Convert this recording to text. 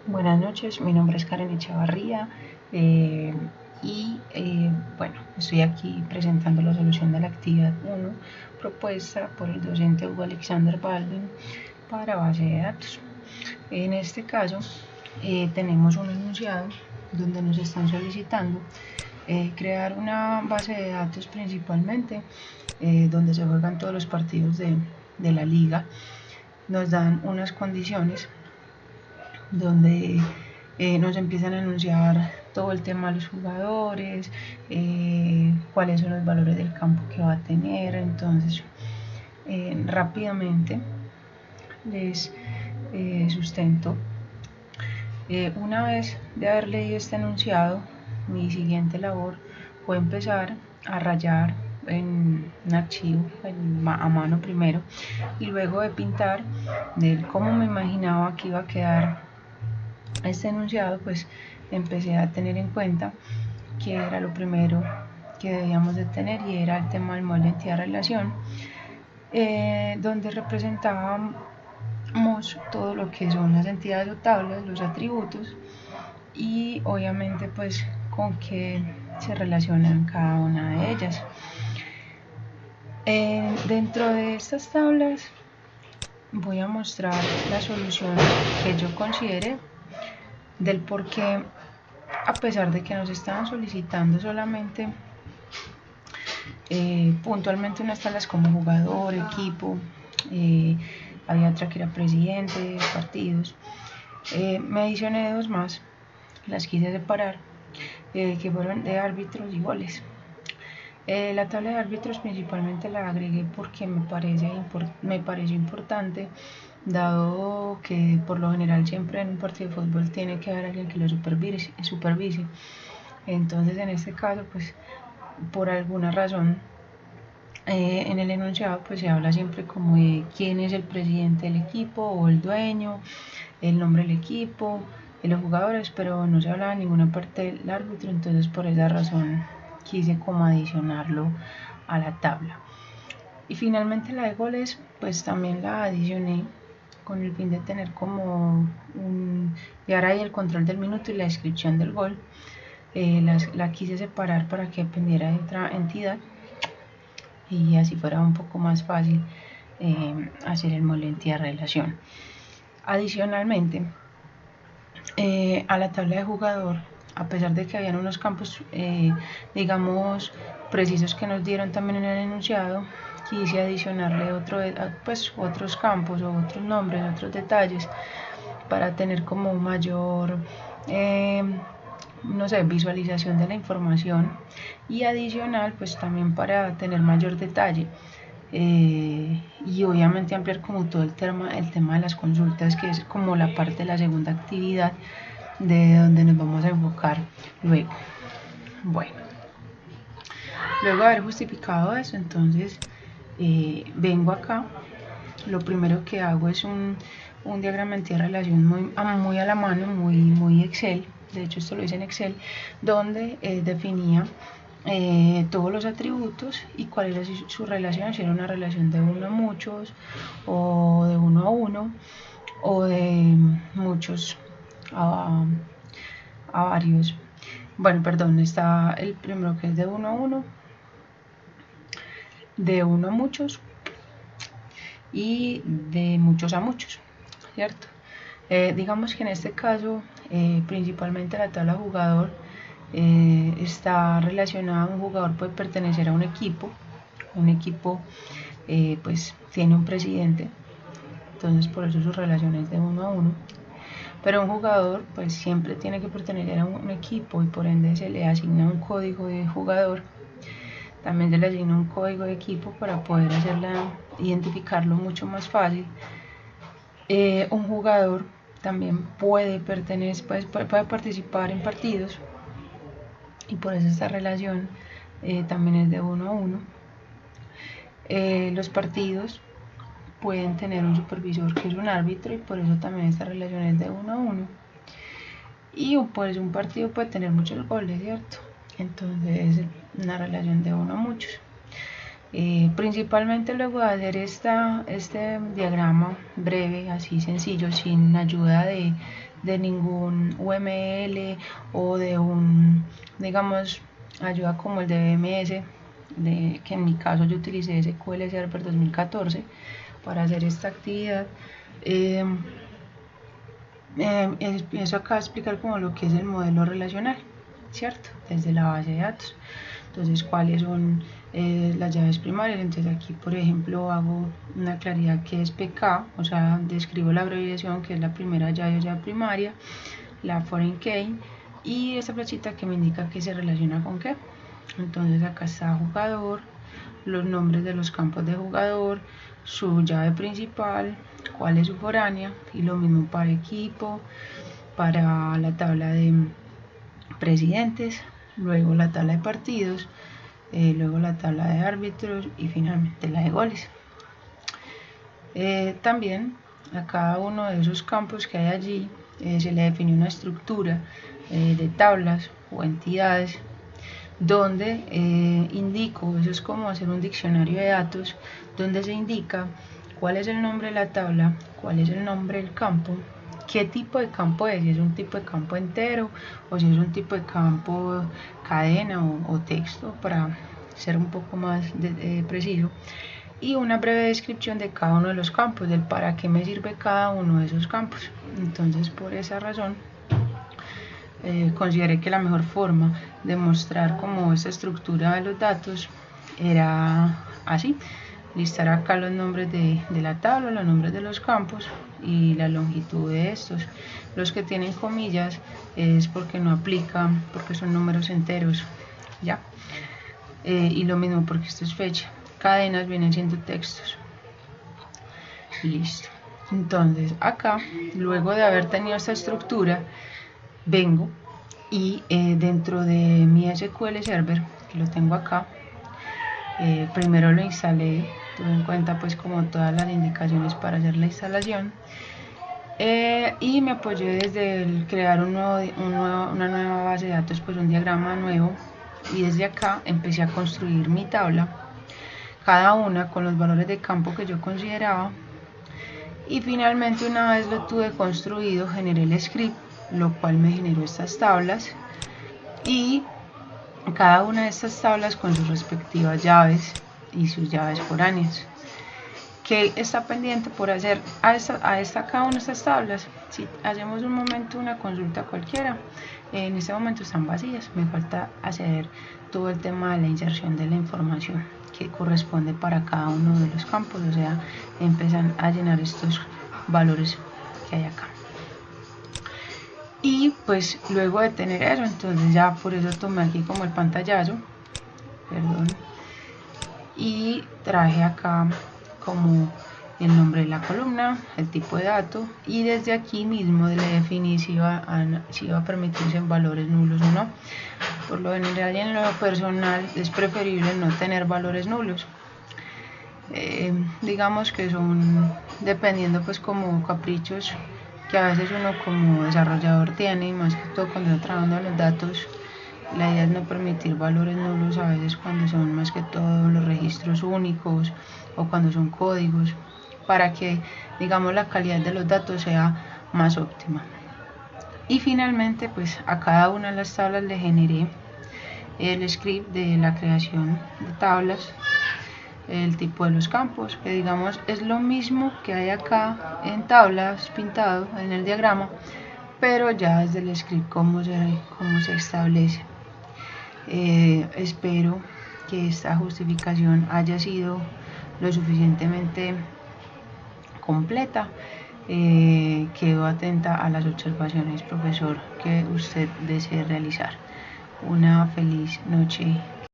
Buenas noches, mi nombre es Karen Echavarría bueno, estoy aquí presentando la solución de la actividad 1 propuesta por el docente Hugo Alexander Baldwin para base de datos. En este caso tenemos un enunciado donde nos están solicitando crear una base de datos principalmente donde se juegan todos los partidos de la liga. Nos dan unas condiciones donde nos empiezan a anunciar todo el tema de los jugadores, cuáles son los valores del campo que va a tener. Entonces rápidamente les sustento. Una vez de haber leído este enunciado, mi siguiente labor fue empezar a rayar en un archivo a mano primero, y luego de pintar de cómo me imaginaba que iba a quedar este enunciado, pues empecé a tener en cuenta que era lo primero que debíamos de tener, y era el tema del modelo de entidad-relación, donde representábamos todo lo que son las entidades o tablas, los atributos, y obviamente pues con qué se relacionan cada una de ellas. Dentro de estas tablas voy a mostrar la solución que yo considere del por qué, a pesar de que nos estaban solicitando solamente puntualmente unas tablas como jugador, equipo, había otra que era presidente, partidos, me adicioné dos más, las quise separar, que fueron de árbitros y goles. La tabla de árbitros principalmente la agregué porque me pareció importante, dado que por lo general siempre en un partido de fútbol tiene que haber alguien que lo supervise. Entonces en este caso, pues por alguna razón, en el enunciado pues se habla siempre como de quién es el presidente del equipo o el dueño, el nombre del equipo, de los jugadores, pero no se hablaba en ninguna parte del árbitro. Entonces por esa razón quise como adicionarlo a la tabla. Y finalmente la de goles pues también la adicioné con el fin de tener como llevar ahí el control del minuto y la descripción del gol. La quise separar para que dependiera de otra entidad y así fuera un poco más fácil hacer el modelo de entidad-relación. Adicionalmente, a la tabla de jugador, a pesar de que habían unos campos digamos precisos que nos dieron también en el enunciado, quise adicionarle otros campos o otros nombres, otros detalles, para tener como mayor no sé, visualización de la información, y adicional pues también para tener mayor detalle. Y obviamente ampliar como todo el tema de las consultas, que es como la parte de la segunda actividad de donde nos vamos a enfocar luego. Bueno, luego de haber justificado eso, entonces vengo acá. Lo primero que hago es un diagrama de entidad-relación muy a la mano, muy Excel. De hecho esto lo hice en Excel, donde definía todos los atributos y cuál era su relación, si era una relación de uno a muchos, o de uno a uno, o de muchos a varios. Bueno, perdón, está el primero que es de uno a uno, de uno a muchos y de muchos a muchos, ¿cierto? Digamos que en este caso principalmente la tabla jugador está relacionada. Un jugador puede pertenecer a un equipo pues tiene un presidente, entonces por eso su relación es de uno a uno, pero un jugador pues siempre tiene que pertenecer a un equipo y por ende se le asigna un código de jugador, también se le asigna un código de equipo para poder identificarlo mucho más fácil. Un jugador también puede participar en partidos, y por eso esta relación también es de uno a uno. Los partidos pueden tener un supervisor que es un árbitro, y por eso también esta relación es de uno a uno. Y pues un partido puede tener muchos goles, ¿cierto? Entonces una relación de uno a muchos. Principalmente luego de hacer este diagrama breve, así sencillo, sin ayuda de ningún UML o de un, digamos, ayuda como el de BMS, que en mi caso yo utilicé SQL Server 2014 para hacer esta actividad. Empiezo acá a explicar como lo que es el modelo relacional, ¿cierto? Desde la base de datos. Entonces, cuáles son las llaves primarias. Entonces aquí, por ejemplo, hago una claridad que es PK, o sea, describo la abreviación que es la primera llave primaria, la foreign key, y esta flechita que me indica que se relaciona con qué. Entonces acá está jugador, los nombres de los campos de jugador, su llave principal, cuál es su foránea, y lo mismo para equipo, para la tabla de presidentes, luego la tabla de partidos, luego la tabla de árbitros y finalmente la de goles. También a cada uno de esos campos que hay allí se le define una estructura de tablas o entidades donde indico, eso es como hacer un diccionario de datos, donde se indica cuál es el nombre de la tabla, cuál es el nombre del campo, qué tipo de campo es, si es un tipo de campo entero o si es un tipo de campo cadena o texto, para ser un poco más preciso, y una breve descripción de cada uno de los campos, del para qué me sirve cada uno de esos campos. Entonces, por esa razón, consideré que la mejor forma de mostrar como esta estructura de los datos era así: listar acá los nombres de la tabla, los nombres de los campos y la longitud de estos. Los que tienen comillas es porque no aplican, porque son números enteros, ¿ya? Y lo mismo porque esto es fecha. Cadenas vienen siendo textos. Listo. Entonces acá, luego de haber tenido esta estructura, vengo y dentro de mi SQL Server, que lo tengo acá, primero lo instalé, tuve en cuenta pues como todas las indicaciones para hacer la instalación, y me apoyé desde el crear una nueva base de datos, pues un diagrama nuevo, y desde acá empecé a construir mi tabla, cada una con los valores de campo que yo consideraba, y finalmente, una vez lo tuve construido, generé el script, lo cual me generó estas tablas, y cada una de estas tablas con sus respectivas llaves y sus llaves foráneas. ¿Qué está pendiente por hacer a cada una de estas tablas? Si hacemos un momento una consulta cualquiera, en este momento están vacías, me falta hacer todo el tema de la inserción de la información que corresponde para cada uno de los campos, o sea, empiezan a llenar estos valores que hay acá. Y pues luego de tener eso, entonces ya por eso tomé aquí como el pantallazo, perdón, y traje acá como el nombre de la columna, el tipo de dato, y desde aquí mismo le definí si iba a permitirse valores nulos o no. Por lo general y en lo personal es preferible no tener valores nulos. Digamos que son dependiendo pues como caprichos que a veces uno como desarrollador tiene, más que todo cuando está trabajando en los datos. La idea es no permitir valores nulos a veces cuando son más que todo los registros únicos o cuando son códigos, para que digamos la calidad de los datos sea más óptima. Y finalmente pues a cada una de las tablas le generé el script de la creación de tablas, el tipo de los campos, que digamos es lo mismo que hay acá en tablas pintado en el diagrama, pero ya desde el script cómo se establece. Espero que esta justificación haya sido lo suficientemente completa. Quedo atenta a las observaciones, profesor, que usted desee realizar. Una feliz noche.